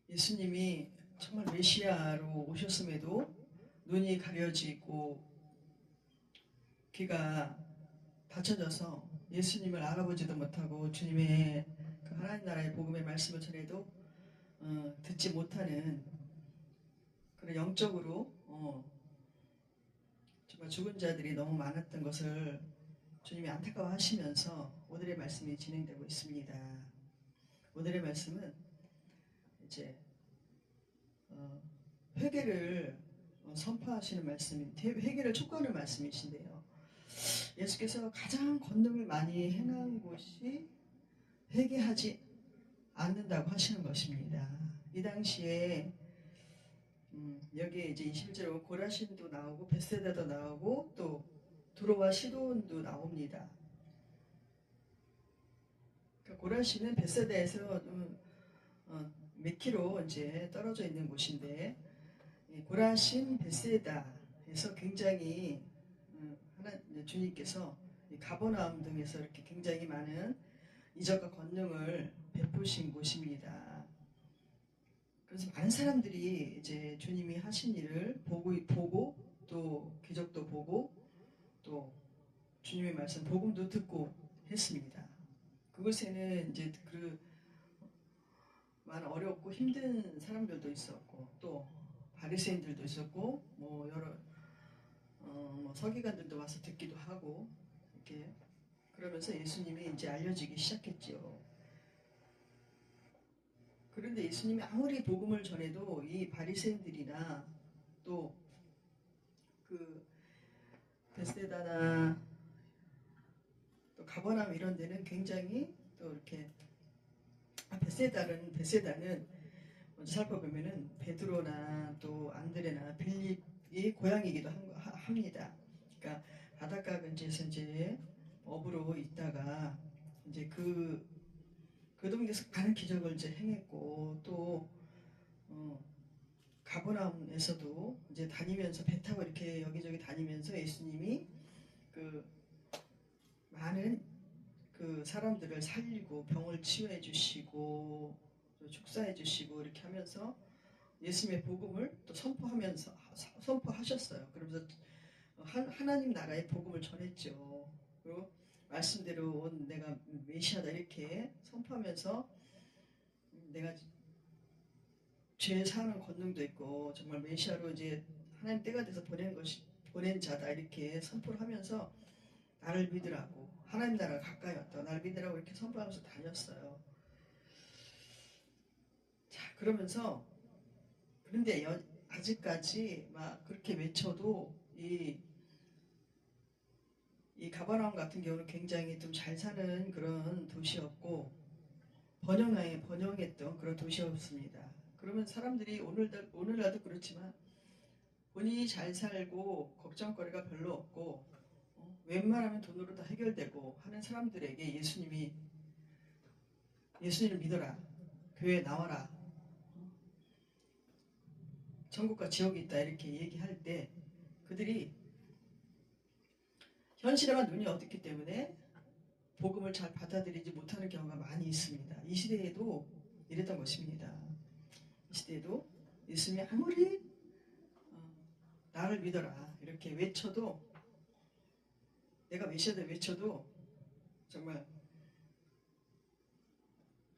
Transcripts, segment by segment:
예수님이 정말 메시아로 오셨음에도 눈이 가려지고 귀가 닫혀져서 예수님을 알아보지도 못하고 주님의 그 하나님 나라의 복음의 말씀을 전해도 듣지 못하는 그런 영적으로 정말 죽은 자들이 너무 많았던 것을 주님이 안타까워하시면서 오늘의 말씀이 진행되고 있습니다. 오늘의 말씀은 이제 회개를 선포하시는 말씀, 회개를 촉구하는 말씀이신데요. 예수께서 가장 권능을 많이 행한 곳이 회개하지 않는다고 하시는 것입니다. 이 당시에 여기에 이제 21절에 고라신도 나오고 벳세다도 나오고 또 두로와 시돈도 나옵니다. 그러니까 고라신은 벳세다에서 몇 킬로 이제 떨어져 있는 곳인데 고라신 벳세다에서 굉장히 주님께서 가버나움 등에서 이렇게 굉장히 많은 이적과 권능을 베푸신 곳입니다. 그래서 많은 사람들이 이제 주님이 하신 일을 보고 또 기적도 보고 또 주님의 말씀 복음도 듣고 했습니다. 그곳에는 이제 많은 어렵고 힘든 사람들도 있었고 또 바리새인들도 있었고 뭐 여러 뭐 서기관들도 와서 듣기도 하고 이렇게 그러면서 예수님이 이제 알려지기 시작했지요. 그런데 예수님이 아무리 복음을 전해도 이 바리새인들이나 또 그 베세다나 또 가버나움 이런 데는 굉장히 또 이렇게 베세다는 먼저 살펴보면은 베드로나 또 안드레나 빌립이 고향이기도 합니다. 그러니까 바닷가 근처에서 이제 업으로 있다가 이제 그 동네에서 많은 기적을 이제 행했고 또 가버나움에서도 이제 다니면서 배 타고 이렇게 여기저기 다니면서 예수님이 그 많은 그 사람들을 살리고 병을 치유해 주시고 축사해 주시고 이렇게 하면서 예수님의 복음을 또 선포하셨어요. 그러면서 하나님 나라의 복음을 전했죠. 그리고 말씀대로 온 내가 메시아다 이렇게 선포하면서 내가 죄 사하는 권능도 있고 정말 메시아로 이제 하나님 때가 돼서 보낸 자다 이렇게 선포를 하면서 나를 믿으라고 하나님 나라가 가까이 왔다 나를 믿으라고 이렇게 선포하면서 다녔어요. 자 그러면서 그런데 아직까지 막 그렇게 외쳐도 이 가버나움 같은 경우는 굉장히 좀 잘 사는 그런 도시였고 번영했던 그런 도시였습니다. 그러면 사람들이 오늘날도 그렇지만 본인이 잘 살고 걱정거리가 별로 없고 웬만하면 돈으로 다 해결되고 하는 사람들에게 예수님을 믿어라, 교회에 나와라, 천국과 지옥이 있다 이렇게 얘기할 때 그들이 현실에만 눈이 어둡기 때문에 복음을 잘 받아들이지 못하는 경우가 많이 있습니다. 이 시대에도 이랬던 것입니다. 이 시대에도 예수님이 아무리 나를 믿어라 이렇게 외쳐도 내가 메시아다 외쳐도 정말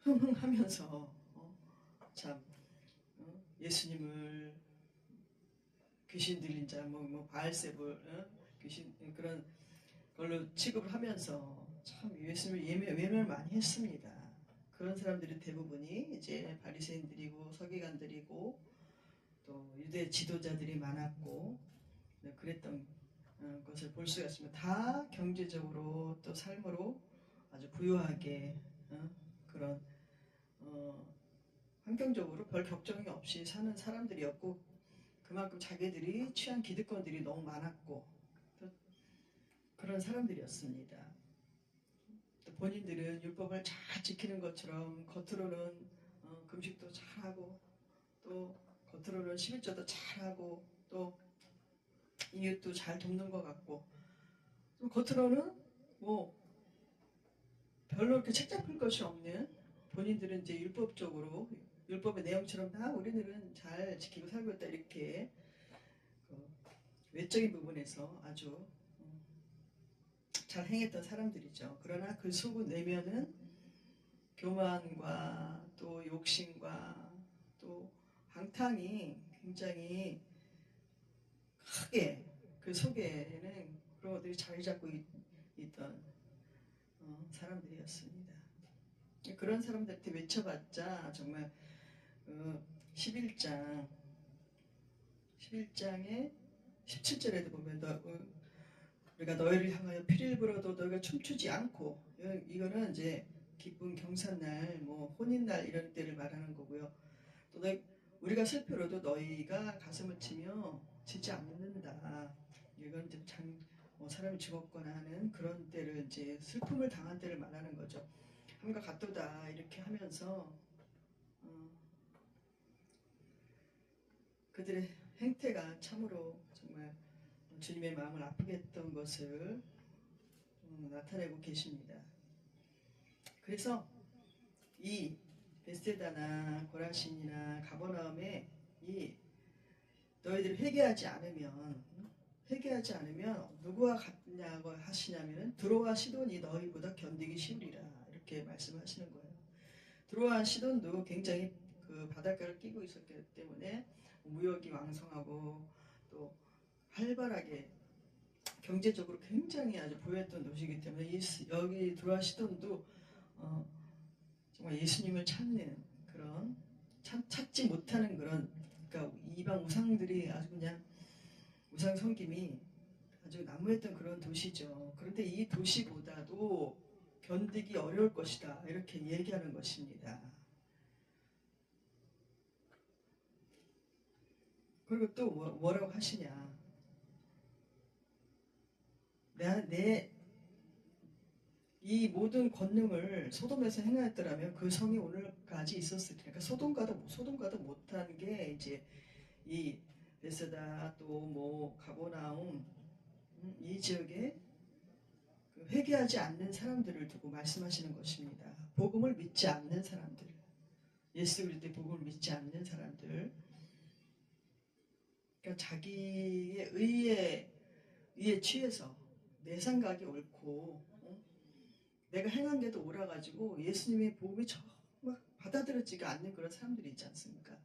흥흥하면서 참 예수님을 귀신 들린 자, 뭐 바알세불 귀신 그런 걸로 취급을 하면서 참 예수님을 외면을 많이 했습니다. 그런 사람들이 대부분이 이제 바리새인들이고 서기관들이고 또 유대 지도자들이 많았고 그랬던 것을 볼 수가 있습니다. 다 경제적으로 또 삶으로 아주 부유하게 그런 환경적으로 별 걱정이 없이 사는 사람들이었고 그만큼 자기들이 취한 기득권들이 너무 많았고 또 그런 사람들이었습니다. 또 본인들은 율법을 잘 지키는 것처럼 겉으로는 금식도 잘하고 또 겉으로는 11조도 잘하고 또 이웃도 잘 돕는 것 같고 또 겉으로는 뭐 별로 이렇게 책 잡힐 것이 없는 본인들은 이제 율법적으로 율법의 내용처럼 다 우리들은 잘 지키고 살고 있다 이렇게 외적인 부분에서 아주 잘 행했던 사람들이죠. 그러나 그 속은 내면은 교만과 또 욕심과 또 방탕이 굉장히 크게 그 속에는 그런 것들이 자리 잡고 있던 사람들이었습니다. 그런 사람들한테 외쳐봤자 정말 11장 11장의 17절에도 보면 우리가 너희를 향하여 피를 불어도 너희가 춤추지 않고, 이거는 이제 기쁜 경산날 뭐 혼인날 이런 때를 말하는 거고요. 또 우리가 슬퍼도 너희가 가슴을 치며 지지 않는다. 이건 이제 사람이 죽었거나 하는 그런 때를 이제 슬픔을 당한 때를 말하는 거죠. 함과 같도다 이렇게 하면서 그들의 행태가 참으로 정말 주님의 마음을 아프게 했던 것을 나타내고 계십니다. 그래서 이 베스데다나 고라신이나 가버나움에 이 너희들이 회개하지 않으면 누구와 같냐고 하시냐면은 드로아 시돈이 너희보다 견디기 쉬우리라 이렇게 말씀하시는 거예요. 드로아 시돈도 굉장히 그 바닷가를 끼고 있었기 때문에 무역이 왕성하고 또 활발하게 경제적으로 굉장히 아주 부유했던 도시이기 때문에 여기 드로아 시돈도 정말 예수님을 찾는 그런 찾지 못하는 그런, 그러니까 이방 우상들이 아주 그냥 우상 섬김이 아주 난무했던 그런 도시죠. 그런데 이 도시보다도 견디기 어려울 것이다 이렇게 얘기하는 것입니다. 그리고 또 뭐라고 하시냐, 이 모든 권능을 소돔에서 행하였더라면 그 성이 오늘까지 있었을 테니까 소돔과도 못한 게 이제 이 베세다 또 뭐 가보나움 이 지역에 그 회개하지 않는 사람들을 두고 말씀하시는 것입니다. 복음을 믿지 않는 사람들, 예수 그리스도의 복음을 믿지 않는 사람들, 그러니까 자기의 의에 취해서 내 생각이 옳고 내가 행한 게도 옳아가지고 예수님의 복음이 정말 받아들여지가 않는 그런 사람들이 있지 않습니까?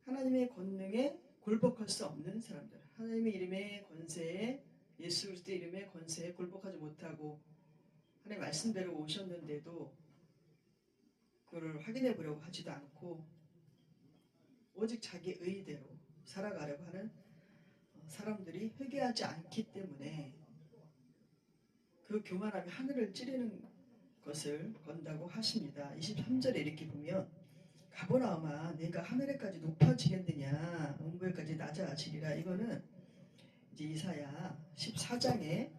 하나님의 권능에 굴복할 수 없는 사람들, 하나님의 이름의 권세에, 예수 그리스도의 이름의 권세에 굴복하지 못하고 하나님의 말씀대로 오셨는데도 그걸 확인해 보려고 하지도 않고 오직 자기 의대로 살아가려고 하는 사람들이 회개하지 않기 때문에 그 교만함이 하늘을 찌르는 것을 건다고 하십니다. 23절에 이렇게 보면 가버나움아 내가 하늘에까지 높아지겠느냐 음부에까지 낮아지리라. 이거는 이제 이사야 14장에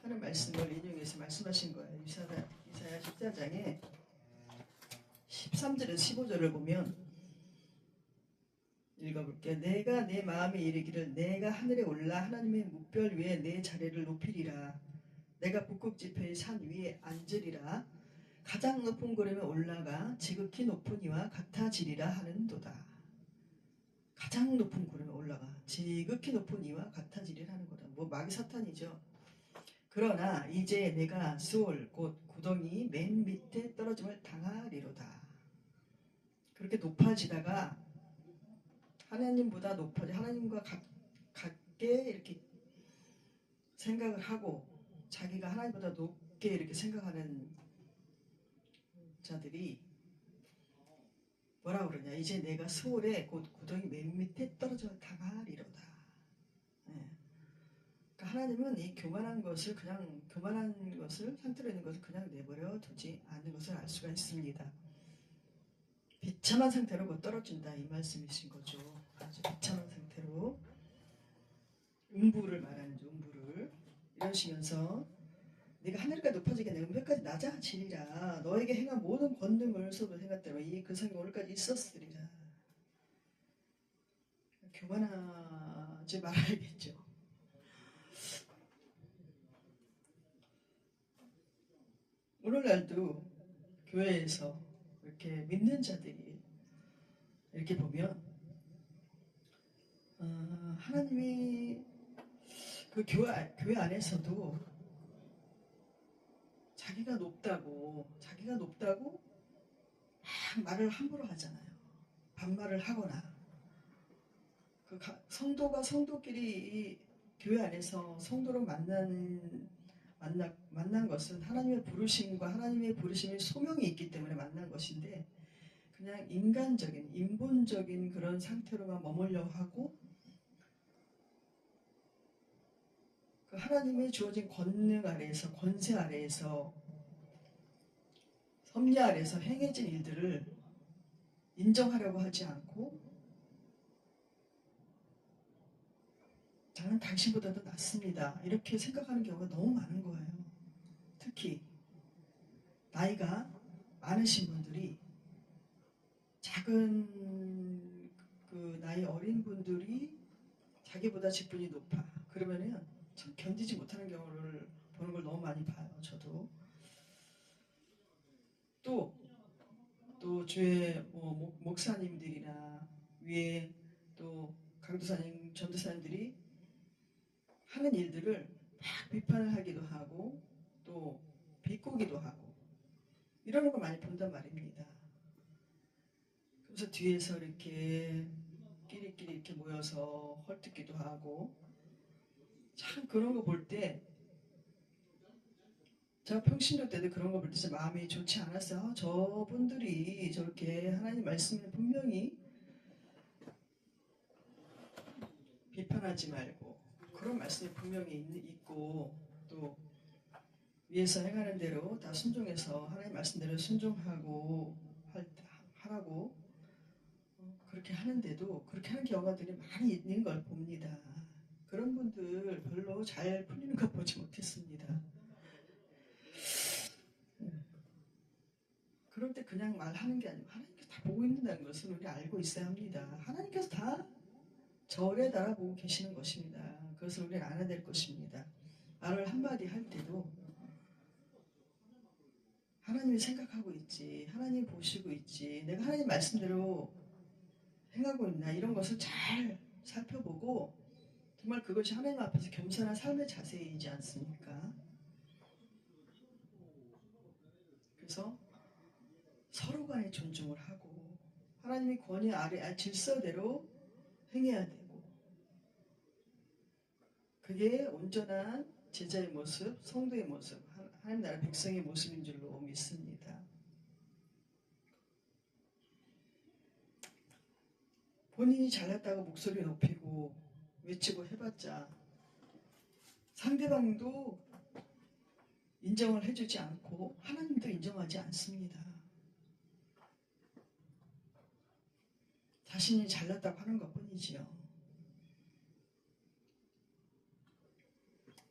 하는 말씀을 인용해서 말씀하신 거예요. 이사야 14장에 13절에서 15절을 보면 읽어볼게요. 내가 내 마음에 이르기를 내가 하늘에 올라 하나님의 묵별 위에 내 자리를 높이리라. 내가 북극 지폐의 산 위에 앉으리라. 가장 높은 구름에 올라가 지극히 높은 이와 같아지리라 하는도다. 가장 높은 구름에 올라가 지극히 높은 이와 같아지리라 하는 거다. 뭐 마귀 사탄이죠. 그러나 이제 내가 수올 곧 구덩이 맨 밑에 떨어짐을 당하리로다. 그렇게 높아지다가 하나님보다 높아지 하나님과 같게 이렇게 생각을 하고 자기가 하나님보다 높게 이렇게 생각하는 자들이 뭐라 그러냐, 이제 내가 수월에 곧 구덩이 맨 밑에 떨어져 당하리로다. 네. 그러니까 하나님은 이 교만한 것을 상태로 있는 것을 그냥 내버려 두지 않는 것을 알 수가 있습니다. 비참한 상태로 곧 떨어진다 이 말씀이신 거죠. 아주 비참한 상태로 음부를 말하는 죠. 음부를 이러시면서 네가 하늘까지 높아지겠네 음배까지 낮아지리라. 너에게 행한 모든 권능을 수업을 생각대로 그 성이 오늘까지 있었으리라. 교만하지 말아야겠죠. 오늘날도 교회에서 이렇게 믿는 자들이 이렇게 보면 하나님이 그 교회 안에서도 자기가 높다고 막 말을 함부로 하잖아요. 반말을 하거나 그 성도가 성도끼리 이 교회 안에서 성도로 만난 것은 하나님의 부르심과 하나님의 부르심의 소명이 있기 때문에 만난 것인데 그냥 인간적인 인본적인 그런 상태로만 머물려 하고 그 하나님의 주어진 권능 아래에서 권세 아래에서 섭리 아래에서 행해진 일들을 인정하려고 하지 않고 저는 당신보다도 낫습니다. 이렇게 생각하는 경우가 너무 많은 거예요. 특히 나이가 많으신 분들이 작은 그 나이 어린 분들이 자기보다 직분이 높아. 그러면은 참 견디지 못하는 경우를 보는 걸 너무 많이 봐요. 저도. 또 주의 목사님들이나 위에 또 강도사님, 전도사님들이 하는 일들을 막 비판을 하기도 하고 또 비꼬기도 하고 이러는 걸 많이 본단 말입니다. 그래서 뒤에서 이렇게 끼리끼리 이렇게 모여서 헐뜯기도 하고 참 그런 거 볼 때 제가 평신도 때도 그런 거 볼 때 진짜 마음이 좋지 않았어요. 저분들이 저렇게 하나님 말씀을 분명히 비판하지 말고 그런 말씀이 분명히 있고 또 위에서 행하는 대로 다 순종해서 하나님 말씀대로 순종하고 하라고 그렇게 하는데도 그렇게 하는 경우들이 많이 있는 걸 봅니다. 그런 분들 별로 잘 풀리는 거 보지 못했습니다. 그럴 때 그냥 말하는 게 아니고 하나님께서 다 보고 있는다는 것을 우리 알고 있어야 합니다. 하나님께서 다 절에 달아보고 계시는 것입니다. 그것을 우리는 알아야 될 것입니다. 말을 한마디 할 때도 하나님이 생각하고 있지, 하나님이 보시고 있지, 내가 하나님 말씀대로 행하고 있나 이런 것을 잘 살펴보고 정말 그것이 하나님 앞에서 겸손한 삶의 자세이지 않습니까? 그래서 서로 간에 존중을 하고 하나님의 권위 아래 질서대로 행해야 되고 그게 온전한 제자의 모습, 성도의 모습, 하나님 나라 백성의 모습인 줄로 믿습니다. 본인이 잘났다고 목소리 높이고 외치고 해봤자 상대방도 인정을 해주지 않고 하나님도 인정하지 않습니다. 자신이 잘났다고 하는 것뿐이지요.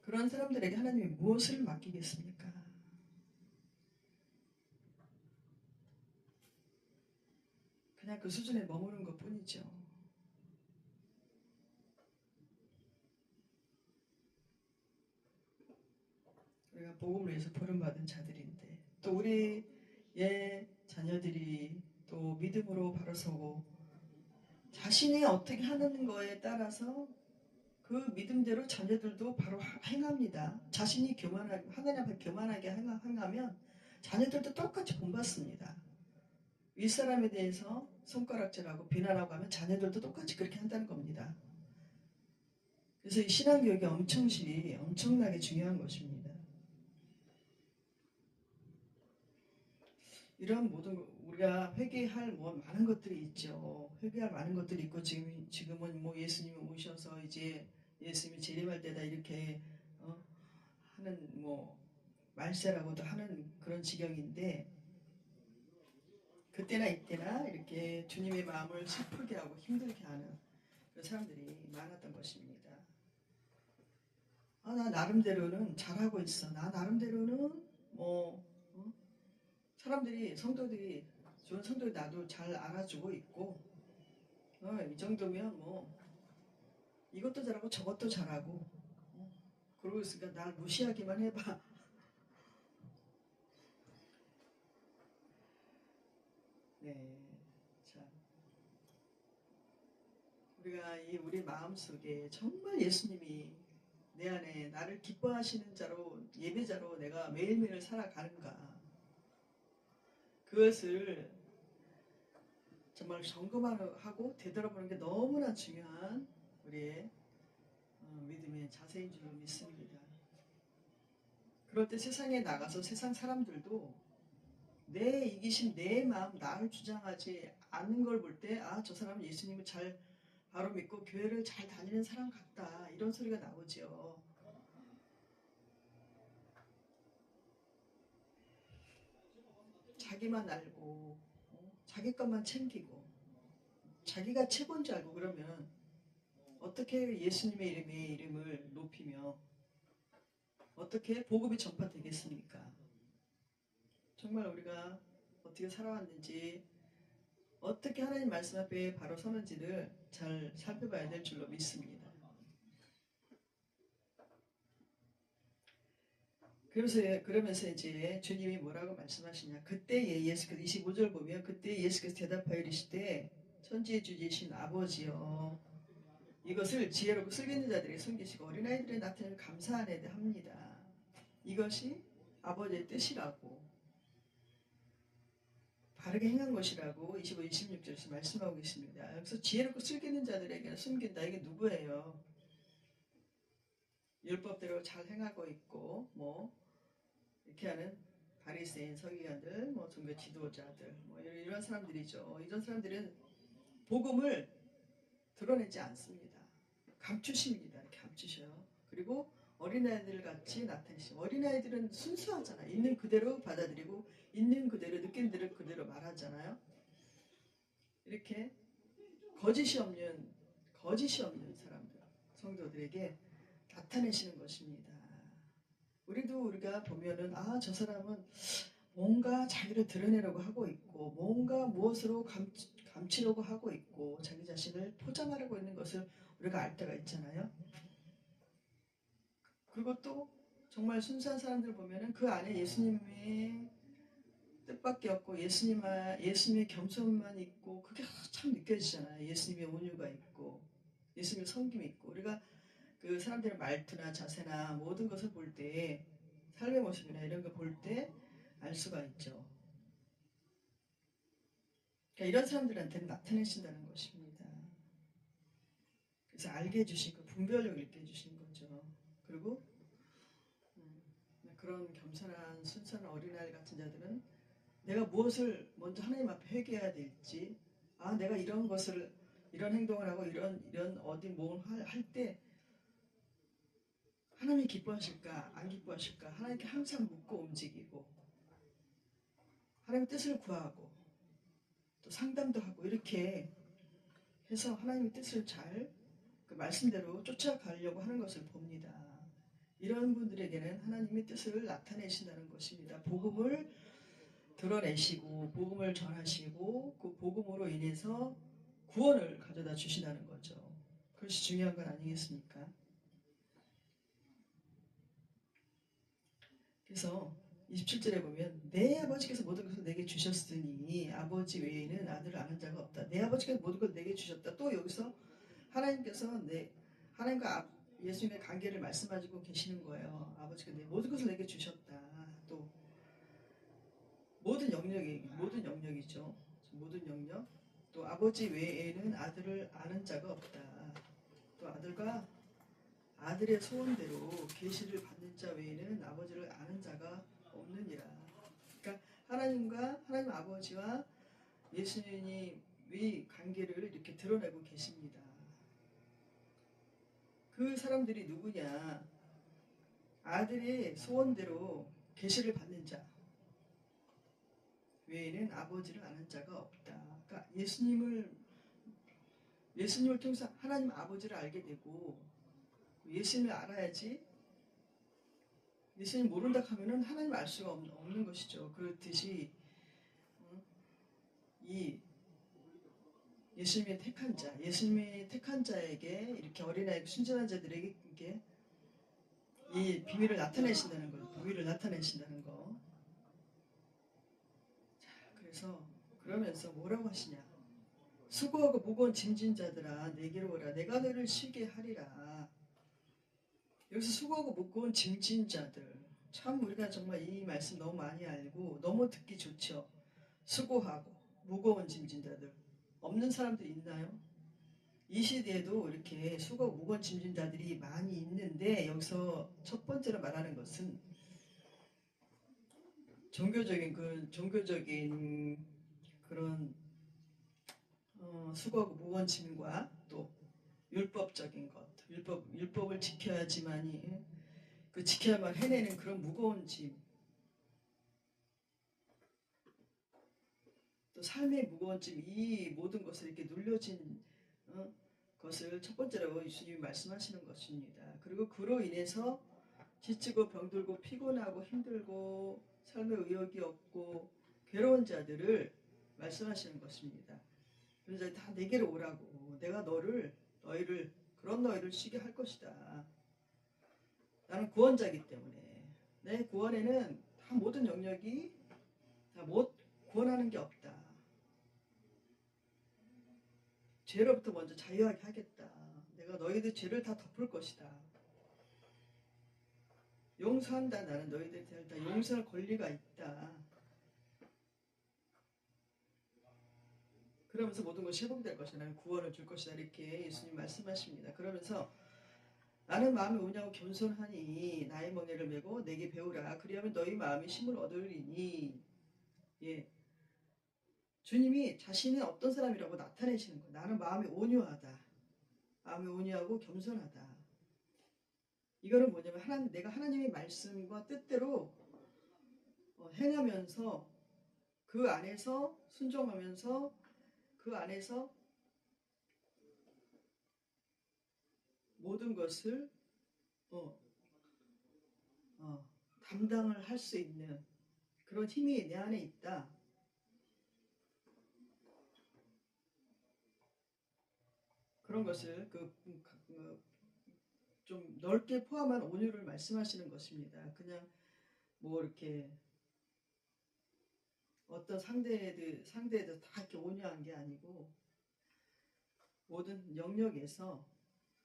그런 사람들에게 하나님이 무엇을 맡기겠습니까? 그냥 그 수준에 머무는 것뿐이죠. 우리가 복음을 위해서 부름받은 자들인데 또 우리의 자녀들이 또 믿음으로 바로 서고 자신이 어떻게 하는 거에 따라서 그 믿음대로 자녀들도 바로 행합니다. 자신이 하나님 앞에 교만하게 행하면 자녀들도 똑같이 본받습니다. 윗사람에 대해서 손가락질하고 비난하고 하면 자녀들도 똑같이 그렇게 한다는 겁니다. 그래서 이 신앙교육이 엄청나게 중요한 것입니다. 이런 모든 우리가 회개할 많은 것들이 있죠. 회개할 많은 것들이 있고 지금은 예수님을 모셔서 이제 예수님이 재림할 때다 이렇게 하는 말세라고도 하는 그런 지경인데 그때나 이때나 이렇게 주님의 마음을 슬프게 하고 힘들게 하는 그런 사람들이 많았던 것입니다. 나 나름대로는 잘하고 있어. 나 나름대로는 사람들이 성도들이 좋은 성도들이 나도 잘 알아주고 있고 이 정도면 이것도 잘하고 저것도 잘하고 그러고 있으니까 날 무시하기만 해봐. 네. 자, 우리가 우리 마음속에 정말 예수님이 내 안에 나를 기뻐하시는 자로, 예배자로 내가 매일매일 살아가는가, 그것을 정말 점검하고 되돌아보는 게 너무나 중요한 우리의 믿음의 자세인 줄 믿습니다. 그럴 때 세상에 나가서 세상 사람들도 내 이기심, 내 마음, 나를 주장하지 않는 걸 볼 때, 아, 저 사람은 예수님을 잘 바로 믿고 교회를 잘 다니는 사람 같다, 이런 소리가 나오죠. 자기만 알고 자기 것만 챙기고 자기가 최고인 줄 알고 그러면 어떻게 예수님의 이름을 높이며 어떻게 복음이 전파되겠습니까? 정말 우리가 어떻게 살아왔는지, 어떻게 하나님 말씀 앞에 바로 서는지를 잘 살펴봐야 될 줄로 믿습니다. 그러면서 이제 주님이 뭐라고 말씀하시냐, 그때 예수께서 25절 보면, 그때 예수께서 대답하여 이르시되 천지의 주지신 아버지여, 이것을 지혜롭고 슬기있는 자들에게 숨기시고 어린아이들의 나타내는 감사하네 합니다. 이것이 아버지의 뜻이라고, 바르게 행한 것이라고 25, 26절에서 말씀하고 계십니다. 여기서 지혜롭고 슬기있는 자들에게는 숨긴다. 이게 누구예요? 율법대로 잘 행하고 있고 이렇게 하는 바리새인, 서기관들, 종교 지도자들, 이런 사람들이죠. 이런 사람들은 복음을 드러내지 않습니다. 감추십니다. 이렇게 감추셔요. 그리고 어린아이들 같이 나타내시죠. 어린아이들은 순수하잖아요. 있는 그대로 받아들이고 있는 그대로 느낀 대로 그대로 말하잖아요. 이렇게 거짓이 없는 사람들, 성도들에게 나타내시는 것입니다. 우리가 보면은, 아, 저 사람은 뭔가 자기를 드러내려고 하고 있고 뭔가 무엇으로 감추려고 하고 있고 자기 자신을 포장하려고 있는 것을 우리가 알 때가 있잖아요. 그리고 또 정말 순수한 사람들 보면은 그 안에 예수님의 뜻밖에 없고 예수님의 겸손만 있고, 그게 참 느껴지잖아요. 예수님의 온유가 있고 예수님의 섬김이 있고. 우리가 그 사람들의 말투나 자세나 모든 것을 볼 때, 삶의 모습이나 이런 거 볼 때 알 수가 있죠. 그러니까 이런 사람들한테는 나타내신다는 것입니다. 그래서 알게 해주시고 분별력을 있게 해주시는 거죠. 그리고 그런 겸손한 순수한 어린아이 같은 자들은 내가 무엇을 먼저 하나님 앞에 회개해야 될지, 아, 내가 이런 행동을 하고 이런 어디 뭘 할 때 하나님이 기뻐하실까 안 기뻐하실까, 하나님께 항상 묻고 움직이고 하나님의 뜻을 구하고 또 상담도 하고, 이렇게 해서 하나님의 뜻을 잘 그 말씀대로 쫓아가려고 하는 것을 봅니다. 이런 분들에게는 하나님의 뜻을 나타내신다는 것입니다. 복음을 드러내시고 복음을 전하시고 그 복음으로 인해서 구원을 가져다 주신다는 거죠. 그것이 중요한 건 아니겠습니까? 그래서 27절에 보면, 내 아버지께서 모든 것을 내게 주셨으니 아버지 외에는 아들을 아는 자가 없다. 내 아버지께서 모든 것을 내게 주셨다. 또 여기서 하나님께서 하나님과 예수님의 관계를 말씀하시고 계시는 거예요. 아버지께서 모든 것을 내게 주셨다. 또 모든 영역이죠. 모든 영역. 또 아버지 외에는 아들을 아는 자가 없다. 또 아들의 소원대로 계시를 받는 자 외에는 아버지를 아는 자가 없느니라. 그러니까 하나님 아버지와 예수님의 관계를 이렇게 드러내고 계십니다. 그 사람들이 누구냐? 아들의 소원대로 계시를 받는 자 외에는 아버지를 아는 자가 없다. 그러니까 예수님을 통해서 하나님 아버지를 알게 되고, 예수님을 알아야지, 예수님 모른다 하면은 하나님 알 수가 없는 것이죠. 그렇듯이 이 예수님의 택한 자에게 이렇게 어린아이 순전한 자들에게 이렇게 이 비밀을 나타내신다는 거. 자, 그래서 그러면서 뭐라고 하시냐? 수고하고 무거운 짐진 자들아 내게로 오라 내가 너를 쉬게 하리라. 여기서 수고하고 무거운 짐진 자들, 참 우리가 정말 이 말씀 너무 많이 알고 너무 듣기 좋죠. 수고하고 무거운 짐진 자들 없는 사람들 있나요? 이 시대에도 이렇게 수고하고 무거운 짐진 자들이 많이 있는데 여기서 첫 번째로 말하는 것은 종교적인 그런 수고하고 무거운 짐과 또 율법적인 것, 율법을 지켜야지만이 그 지켜야만 해내는 그런 무거운 짐, 또 삶의 무거운 짐, 이 모든 것을 이렇게 눌려진 것을 첫 번째로 예수님이 말씀하시는 것입니다. 그리고 그로 인해서 지치고 병들고 피곤하고 힘들고 삶의 의욕이 없고 괴로운 자들을 말씀하시는 것입니다. 그래서 다 내게로 오라고 내가 그런 너희를 쉬게 할 것이다. 나는 구원자이기 때문에 내 구원에는 다 모든 영역이 다 못 구원하는 게 없다. 죄로부터 먼저 자유하게 하겠다. 내가 너희들 죄를 다 덮을 것이다. 용서한다. 나는 너희들 다 용서할 권리가 있다. 그러면서 모든 것이 회복될 것이다. 나는 구원을 줄 것이다. 이렇게 예수님 말씀하십니다. 그러면서 나는 마음이 오냐고 겸손하니 나의 멍에를 메고 내게 배우라. 그리하면 너희 마음이 힘을 얻으리니. 예. 주님이 자신이 어떤 사람이라고 나타내시는 거예요. 나는 마음이 온유하다. 마음이 온유하고 겸손하다. 이거는 뭐냐면 내가 하나님의 말씀과 뜻대로 행하면서 그 안에서 순종하면서 그 안에서 모든 것을 담당을 할 수 있는 그런 힘이 내 안에 있다. 그런 것을 좀 넓게 포함한 온유를 말씀하시는 것입니다. 그냥 뭐 이렇게 어떤 상대에도 다 이렇게 온유한 게 아니고 모든 영역에서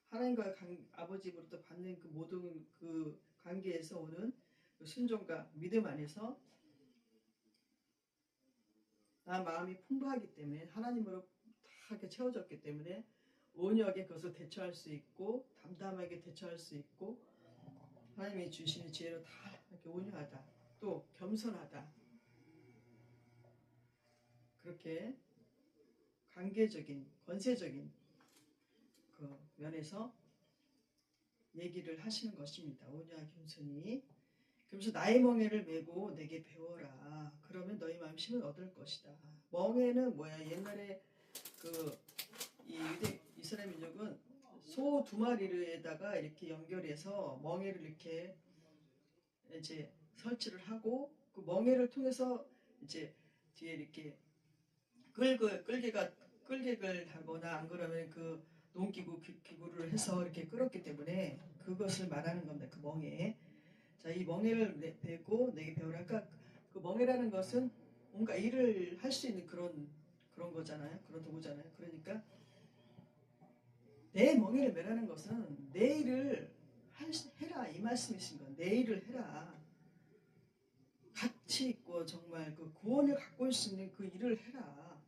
하나님과 아버지로부터 받는 그 모든 그 관계에서 오는 그 순종과 믿음 안에서 나 마음이 풍부하기 때문에 하나님으로 다 이렇게 채워졌기 때문에 온유하게 그것을 대처할 수 있고 담담하게 대처할 수 있고 하나님이 주시는 지혜로 다 이렇게 온유하다. 또 겸손하다. 그렇게 관계적인 권세적인 그 면에서 얘기를 하시는 것입니다. 온유와 겸손이. 그러면서 나의 멍에를 메고 내게 배워라. 그러면 너희 마음 힘을 얻을 것이다. 멍에는 뭐야? 옛날에 이 이스라엘 민족은 소 2마리에다가 이렇게 연결해서 멍에를 이렇게 이제 설치를 하고 그 멍에를 통해서 이제 뒤에 이렇게 끌개를 하거나 안 그러면 그 농기구를 해서 이렇게 끌었기 때문에 그것을 말하는 겁니다. 그 멍에. 자, 이 멍에를 베고 내게 배우라. 그러니까 그 멍에라는 것은 뭔가 일을 할 수 있는 그런 거잖아요. 그런 도구잖아요. 그러니까 내 멍에를 매라는 것은 내 일을 해라 이 말씀이신 거예요. 내 일을 해라. 가치 있고 정말 그 구원을 갖고 올 수 있는 그 일을 해라.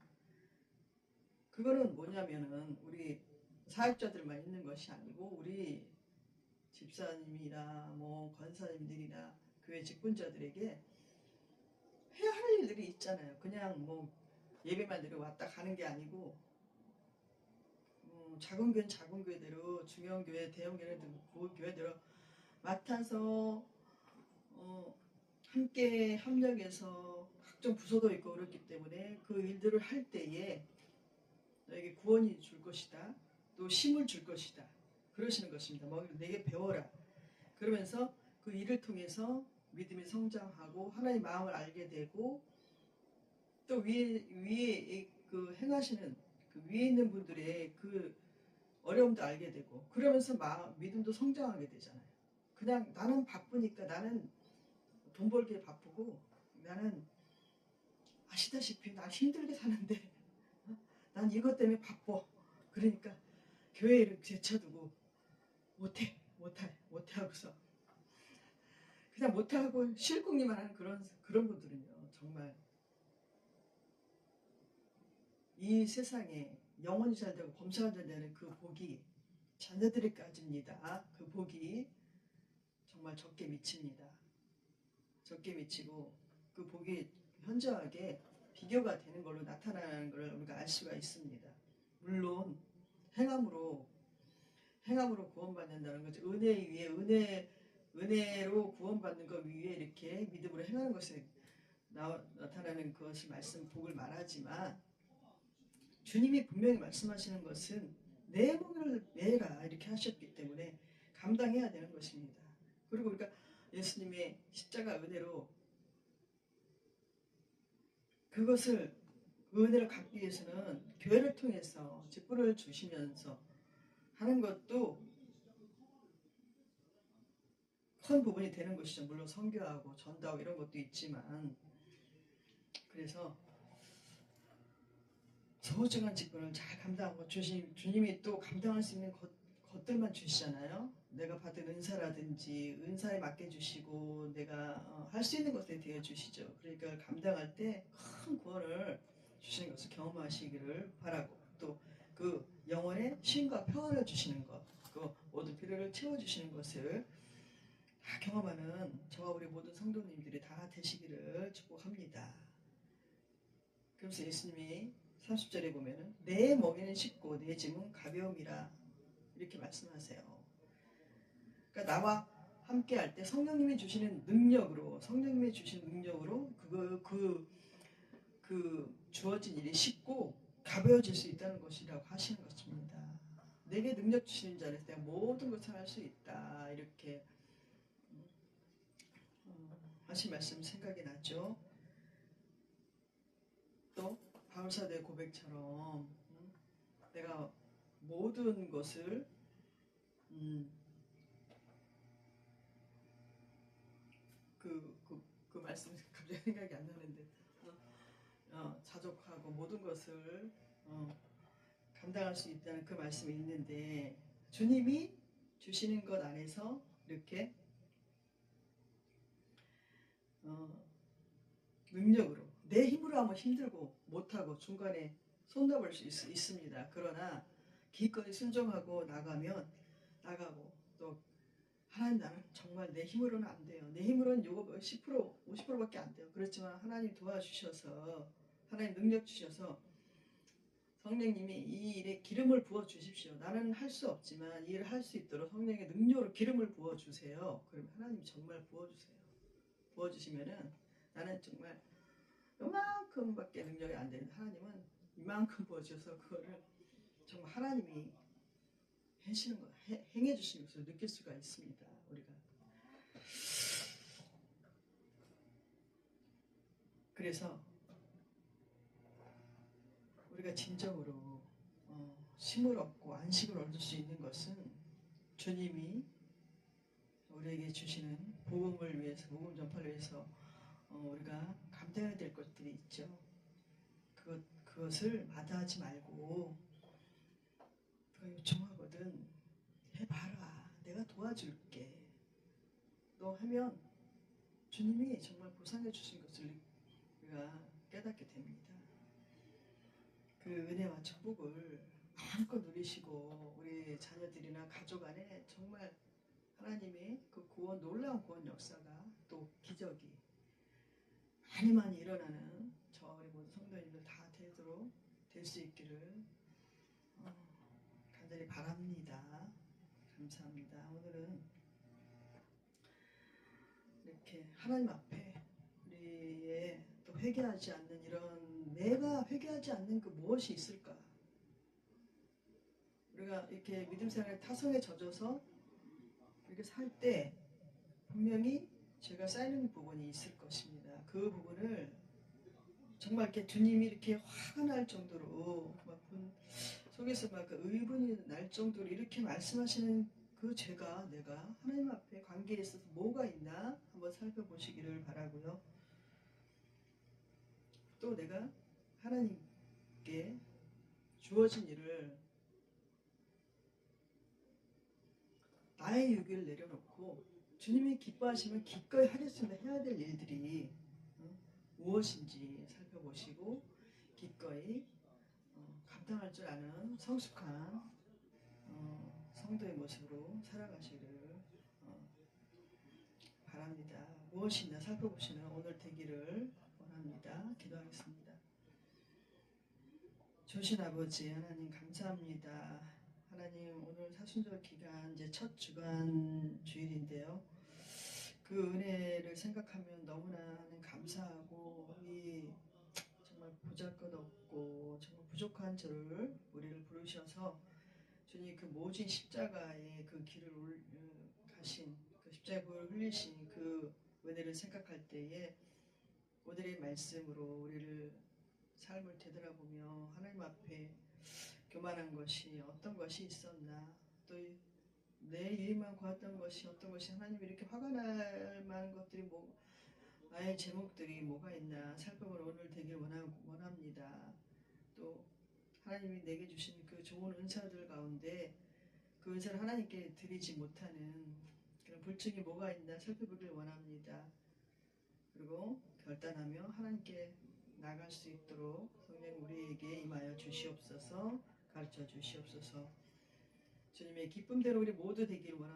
그거는 뭐냐면은 우리 사역자들만 있는 것이 아니고 우리 집사님이나 뭐 권사님들이나 교회 직분자들에게 해야 할 일들이 있잖아요. 그냥 뭐 예배만 드려 왔다 가는 게 아니고 작은 교회는 작은 교회대로 중요한 교회, 대형 교회는 그 교회대로 맡아서 함께 협력해서 각종 부서도 있고 그렇기 때문에 그 일들을 할 때에 너에게 구원이 줄 것이다. 또 힘을 줄 것이다. 그러시는 것입니다. 내게 배워라. 그러면서 그 일을 통해서 믿음이 성장하고 하나님 마음을 알게 되고 또 위에 그 행하시는 그 위에 있는 분들의 그 어려움도 알게 되고 그러면서 믿음도 성장하게 되잖아요. 그냥 나는 바쁘니까 나는 돈 벌기에 바쁘고 나는 아시다시피 난 힘들게 사는데 난 이것 때문에 바빠. 그러니까 교회를 제쳐두고 못해 하고서 그냥 못하고 실국리만 하는 그런 분들은요, 정말 이 세상에 영혼이 잘 되고 범사가 잘 되는 그 복이 자녀들에게까지입니다. 그 복이 정말 적게 미칩니다. 적게 미치고 그 복이 현저하게 비교가 되는 걸로 나타나는 걸 우리가 알 수가 있습니다. 물론 행함으로 구원받는다는 거죠. 은혜 위에 은혜로 구원받는 것 위에 이렇게 믿음으로 행하는 것에 나타나는 것을 복을 말하지만, 주님이 분명히 말씀하시는 것은 내 몸을 내라 이렇게 하셨기 때문에 감당해야 되는 것입니다. 그리고 우리가 예수님의 십자가 은혜로 그것을 은혜를 갖기 위해서는 교회를 통해서 직분을 주시면서 하는 것도 큰 부분이 되는 것이죠. 물론 선교하고 전도하고 이런 것도 있지만, 그래서 소중한 직분을 잘 감당하고 주님이 또 감당할 수 있는 것들만 주시잖아요. 내가 받은 은사라든지 은사에 맡겨주시고 내가 할 수 있는 것에 대해 주시죠. 그러니까 감당할 때 큰 구원을 주시는 것을 경험하시기를 바라고, 또 그 영혼의 쉼과 평안을 주시는 것, 그 모든 필요를 채워주시는 것을 다 경험하는 저와 우리 모든 성도님들이 다 되시기를 축복합니다. 그래서 예수님이 30절에 보면은 내 멍에는 쉽고 내 짐은 가벼움이라 이렇게 말씀하세요. 그러니까 나와 함께 할 때 성령님이 주시는 능력으로 그 주어진 일이 쉽고 가벼워질 수 있다는 것이라고 하시는 것입니다. 내게 능력 주시는 자 안에서 내가 모든 것을 할 수 있다 이렇게 하신 말씀 생각이 나죠. 또 바울사도의 고백처럼 내가 모든 것을 그 말씀 갑자기 생각이 안 나는데 자족하고 모든 것을 감당할 수 있다는 그 말씀이 있는데, 주님이 주시는 것 안에서 이렇게 능력으로 내 힘으로 하면 힘들고 못하고 중간에 손 놔볼 수 있습니다. 그러나 기꺼이 순종하고 나가고 또 하나님, 나는 정말 내 힘으로는 안 돼요. 내 힘으로는 요거 10% 50%밖에 안 돼요. 그렇지만 하나님 도와주셔서, 하나님 능력 주셔서 성령님이 이 일에 기름을 부어 주십시오. 나는 할 수 없지만 이 일을 할 수 있도록 성령의 능력으로 기름을 부어 주세요. 그러면 하나님 정말 부어주세요. 부어주시면은 나는 정말 요만큼밖에 능력이 안 되는데 하나님은 이만큼 부어주셔서 그거를 정말 하나님이 행해 주시는 것을 느낄 수가 있습니다. 우리가 그래서 우리가 진정으로 쉼을 얻고 안식을 얻을 수 있는 것은 주님이 우리에게 주시는 복음을 위해서, 복음 전파를 위해서 우리가 감당해야 될 것들이 있죠. 그것을 마다하지 말고 누가 요청하거든 해봐라, 내가 도와줄게, 너 하면 주님이 정말 보상해 주신 것을 우리가 깨닫게 됩니다. 그 은혜와 축복을 마음껏 누리시고 우리 자녀들이나 가족 안에 정말 하나님의 그 구원, 놀라운 구원 역사가, 또 기적이 많이 일어나는 저와 우리 모든 성도님들 다 되도록 될 수 있기를 간절히 바랍니다. 감사합니다. 오늘은 이렇게 하나님 앞에 우리의 또 회개하지 않는 이런, 내가 회개하지 않는 그 무엇이 있을까? 우리가 이렇게 믿음 생활 타성에 젖어서 이렇게 살 때 분명히 죄가 쌓이는 부분이 있을 것입니다. 그 부분을 정말 이렇게 주님이 이렇게 화가 날 정도로 막 속에서 막 그 의분이 날 정도로 이렇게 말씀하시는 그 죄가 내가 하나님 앞에 관계에 있어서 뭐가 있나 한번 살펴보시기를 바라고요. 또 내가 하나님께 주어진 일을 나의 유기를 내려놓고 주님이 기뻐하시면 기꺼이 하겠습니다. 해야 될 일들이 무엇인지 살펴보시고 기꺼이 감당할 줄 아는 성숙한 성도의 모습으로 살아가시기를 바랍니다. 무엇이 있나 살펴보시는 오늘 되기를 원합니다. 기도하겠습니다. 좋으신 아버지 하나님 감사합니다. 하나님 오늘 사순절 기간 이제 첫 주간 주일인데요. 그 은혜를 생각하면 너무나 감사하고 이 정말 보잘것없고 정말 부족한 저를 우리를 부르셔서 주님 그 모진 십자가의 그 길을 가신 그 십자가의 보혈을 흘리신 그 은혜를 생각할 때에 오늘의 말씀으로 우리를 삶을 되돌아보며 하나님 앞에 교만한 것이 어떤 것이 있었나 또 내 일만 고았던 것이 어떤 것이 하나님 이렇게 화가 날 만한 것들이 뭐 나의 제목들이 뭐가 있나 살펴보는 오늘 되길 원합니다. 또 하나님이 내게 주신 그 좋은 은사들 가운데 그 은사를 하나님께 드리지 못하는 그런 불증이 뭐가 있나 살펴보길 원합니다. 그리고 결단하며 하나님께 나갈 수 있도록 성령 우리에게 임하여 주시옵소서. 가르쳐 주시옵소서. 주님의 기쁨대로 우리 모두 되기를 원합니다.